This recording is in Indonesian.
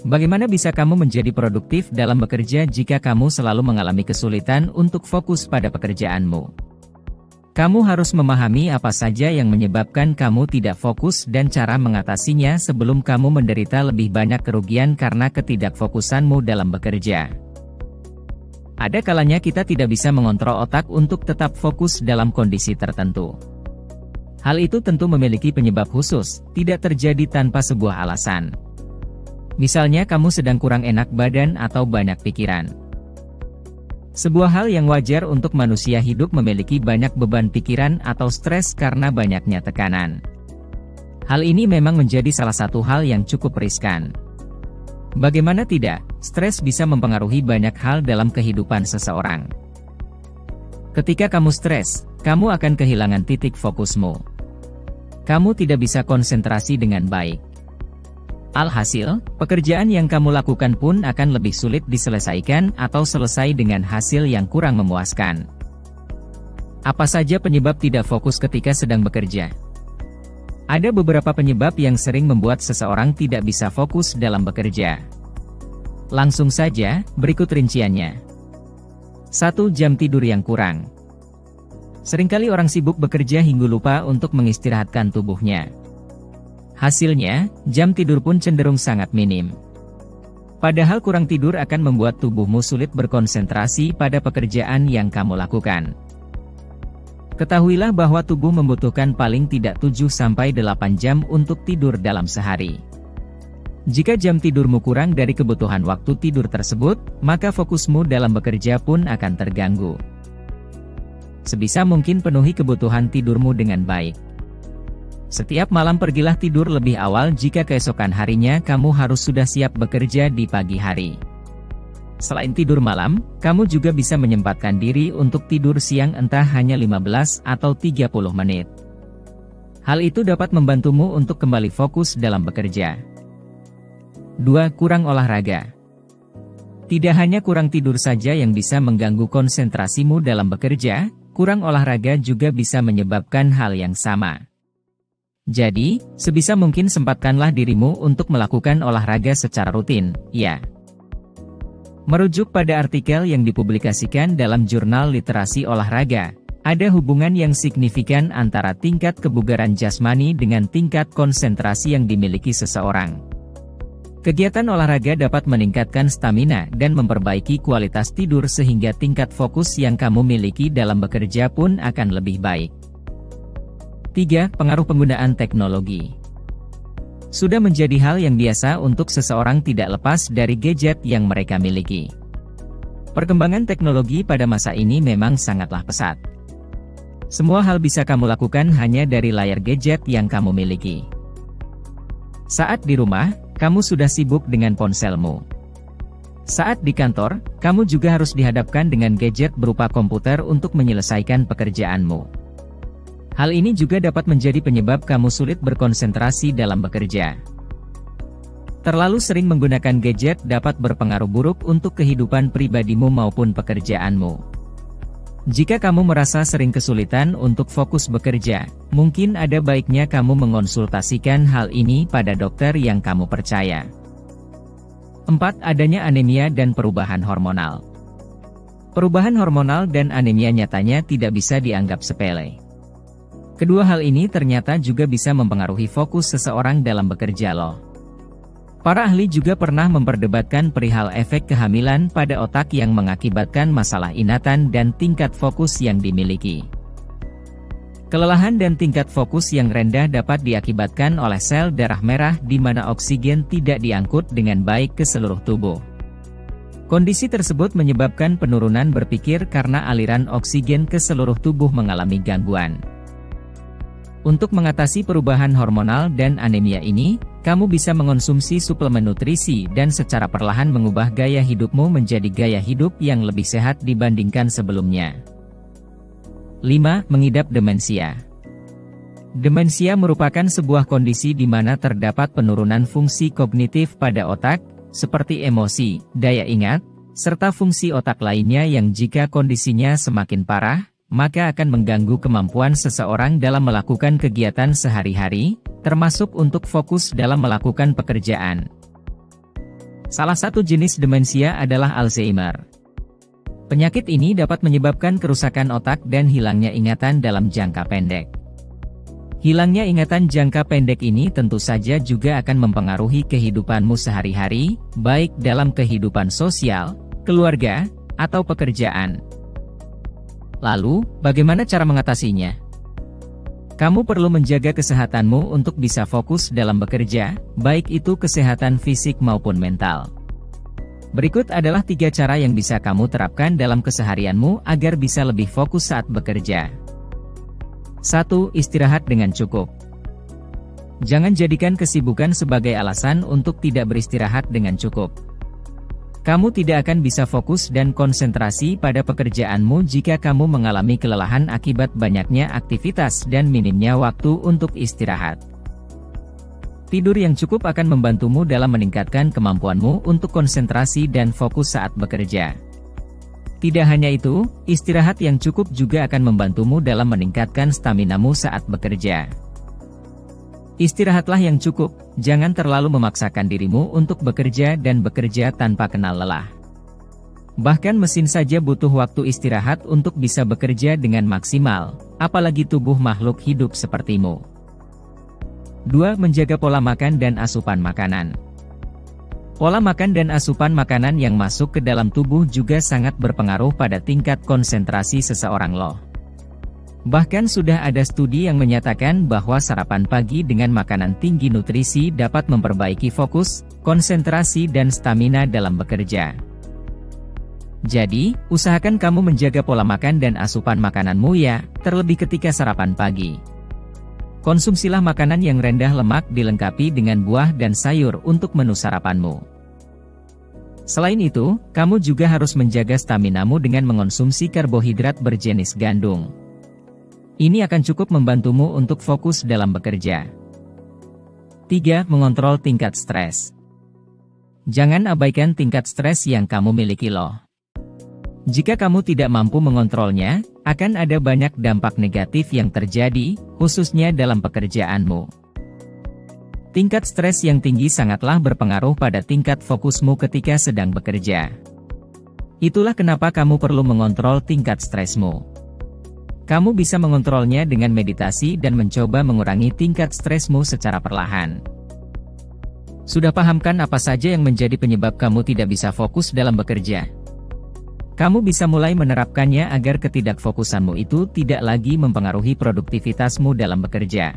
Bagaimana bisa kamu menjadi produktif dalam bekerja jika kamu selalu mengalami kesulitan untuk fokus pada pekerjaanmu? Kamu harus memahami apa saja yang menyebabkan kamu tidak fokus dan cara mengatasinya sebelum kamu menderita lebih banyak kerugian karena ketidakfokusanmu dalam bekerja. Ada kalanya kita tidak bisa mengontrol otak untuk tetap fokus dalam kondisi tertentu. Hal itu tentu memiliki penyebab khusus, tidak terjadi tanpa sebuah alasan. Misalnya kamu sedang kurang enak badan atau banyak pikiran. Sebuah hal yang wajar untuk manusia hidup memiliki banyak beban pikiran atau stres karena banyaknya tekanan. Hal ini memang menjadi salah satu hal yang cukup riskan. Bagaimana tidak, stres bisa mempengaruhi banyak hal dalam kehidupan seseorang. Ketika kamu stres, kamu akan kehilangan titik fokusmu. Kamu tidak bisa konsentrasi dengan baik. Alhasil, pekerjaan yang kamu lakukan pun akan lebih sulit diselesaikan atau selesai dengan hasil yang kurang memuaskan. Apa saja penyebab tidak fokus ketika sedang bekerja? Ada beberapa penyebab yang sering membuat seseorang tidak bisa fokus dalam bekerja. Langsung saja, berikut rinciannya. 1. Jam tidur yang kurang. Seringkali orang sibuk bekerja hingga lupa untuk mengistirahatkan tubuhnya. Hasilnya, jam tidur pun cenderung sangat minim. Padahal kurang tidur akan membuat tubuhmu sulit berkonsentrasi pada pekerjaan yang kamu lakukan. Ketahuilah bahwa tubuh membutuhkan paling tidak 7-8 jam untuk tidur dalam sehari. Jika jam tidurmu kurang dari kebutuhan waktu tidur tersebut, maka fokusmu dalam bekerja pun akan terganggu. Sebisa mungkin penuhi kebutuhan tidurmu dengan baik. Setiap malam pergilah tidur lebih awal jika keesokan harinya kamu harus sudah siap bekerja di pagi hari. Selain tidur malam, kamu juga bisa menyempatkan diri untuk tidur siang entah hanya 15 atau 30 menit. Hal itu dapat membantumu untuk kembali fokus dalam bekerja. 2. Kurang olahraga. Tidak hanya kurang tidur saja yang bisa mengganggu konsentrasimu dalam bekerja, kurang olahraga juga bisa menyebabkan hal yang sama. Jadi, sebisa mungkin sempatkanlah dirimu untuk melakukan olahraga secara rutin, ya. Merujuk pada artikel yang dipublikasikan dalam jurnal literasi olahraga, ada hubungan yang signifikan antara tingkat kebugaran jasmani dengan tingkat konsentrasi yang dimiliki seseorang. Kegiatan olahraga dapat meningkatkan stamina dan memperbaiki kualitas tidur sehingga tingkat fokus yang kamu miliki dalam bekerja pun akan lebih baik. 3. Pengaruh penggunaan teknologi. Sudah menjadi hal yang biasa untuk seseorang tidak lepas dari gadget yang mereka miliki. Perkembangan teknologi pada masa ini memang sangatlah pesat. Semua hal bisa kamu lakukan hanya dari layar gadget yang kamu miliki. Saat di rumah, kamu sudah sibuk dengan ponselmu. Saat di kantor, kamu juga harus dihadapkan dengan gadget berupa komputer untuk menyelesaikan pekerjaanmu. Hal ini juga dapat menjadi penyebab kamu sulit berkonsentrasi dalam bekerja. Terlalu sering menggunakan gadget dapat berpengaruh buruk untuk kehidupan pribadimu maupun pekerjaanmu. Jika kamu merasa sering kesulitan untuk fokus bekerja, mungkin ada baiknya kamu mengonsultasikan hal ini pada dokter yang kamu percaya. 4. Adanya anemia dan perubahan hormonal. Perubahan hormonal dan anemia nyatanya tidak bisa dianggap sepele. Kedua hal ini ternyata juga bisa mempengaruhi fokus seseorang dalam bekerja loh. Para ahli juga pernah memperdebatkan perihal efek kehamilan pada otak yang mengakibatkan masalah ingatan dan tingkat fokus yang dimiliki. Kelelahan dan tingkat fokus yang rendah dapat diakibatkan oleh sel darah merah di mana oksigen tidak diangkut dengan baik ke seluruh tubuh. Kondisi tersebut menyebabkan penurunan berpikir karena aliran oksigen ke seluruh tubuh mengalami gangguan. Untuk mengatasi perubahan hormonal dan anemia ini, kamu bisa mengonsumsi suplemen nutrisi dan secara perlahan mengubah gaya hidupmu menjadi gaya hidup yang lebih sehat dibandingkan sebelumnya. 5. Mengidap demensia. Demensia merupakan sebuah kondisi di mana terdapat penurunan fungsi kognitif pada otak, seperti emosi, daya ingat, serta fungsi otak lainnya yang jika kondisinya semakin parah, maka akan mengganggu kemampuan seseorang dalam melakukan kegiatan sehari-hari, termasuk untuk fokus dalam melakukan pekerjaan. Salah satu jenis demensia adalah Alzheimer. Penyakit ini dapat menyebabkan kerusakan otak dan hilangnya ingatan dalam jangka pendek. Hilangnya ingatan jangka pendek ini tentu saja juga akan mempengaruhi kehidupanmu sehari-hari, baik dalam kehidupan sosial, keluarga, atau pekerjaan. Lalu, bagaimana cara mengatasinya? Kamu perlu menjaga kesehatanmu untuk bisa fokus dalam bekerja, baik itu kesehatan fisik maupun mental. Berikut adalah 3 cara yang bisa kamu terapkan dalam keseharianmu agar bisa lebih fokus saat bekerja. 1. Istirahat dengan cukup. Jangan jadikan kesibukan sebagai alasan untuk tidak beristirahat dengan cukup. Kamu tidak akan bisa fokus dan konsentrasi pada pekerjaanmu jika kamu mengalami kelelahan akibat banyaknya aktivitas dan minimnya waktu untuk istirahat. Tidur yang cukup akan membantumu dalam meningkatkan kemampuanmu untuk konsentrasi dan fokus saat bekerja. Tidak hanya itu, istirahat yang cukup juga akan membantumu dalam meningkatkan staminamu saat bekerja. Istirahatlah yang cukup, jangan terlalu memaksakan dirimu untuk bekerja dan bekerja tanpa kenal lelah. Bahkan mesin saja butuh waktu istirahat untuk bisa bekerja dengan maksimal, apalagi tubuh makhluk hidup sepertimu. 2. Menjaga pola makan dan asupan makanan. Pola makan dan asupan makanan yang masuk ke dalam tubuh juga sangat berpengaruh pada tingkat konsentrasi seseorang loh. Bahkan sudah ada studi yang menyatakan bahwa sarapan pagi dengan makanan tinggi nutrisi dapat memperbaiki fokus, konsentrasi dan stamina dalam bekerja. Jadi, usahakan kamu menjaga pola makan dan asupan makananmu ya, terlebih ketika sarapan pagi. Konsumsilah makanan yang rendah lemak dilengkapi dengan buah dan sayur untuk menu sarapanmu. Selain itu, kamu juga harus menjaga staminamu dengan mengonsumsi karbohidrat berjenis gandum. Ini akan cukup membantumu untuk fokus dalam bekerja. 3. Mengontrol tingkat stres. Jangan abaikan tingkat stres yang kamu miliki loh. Jika kamu tidak mampu mengontrolnya, akan ada banyak dampak negatif yang terjadi, khususnya dalam pekerjaanmu. Tingkat stres yang tinggi sangatlah berpengaruh pada tingkat fokusmu ketika sedang bekerja. Itulah kenapa kamu perlu mengontrol tingkat stresmu. Kamu bisa mengontrolnya dengan meditasi dan mencoba mengurangi tingkat stresmu secara perlahan. Sudah pahamkan apa saja yang menjadi penyebab kamu tidak bisa fokus dalam bekerja? Kamu bisa mulai menerapkannya agar ketidakfokusanmu itu tidak lagi mempengaruhi produktivitasmu dalam bekerja.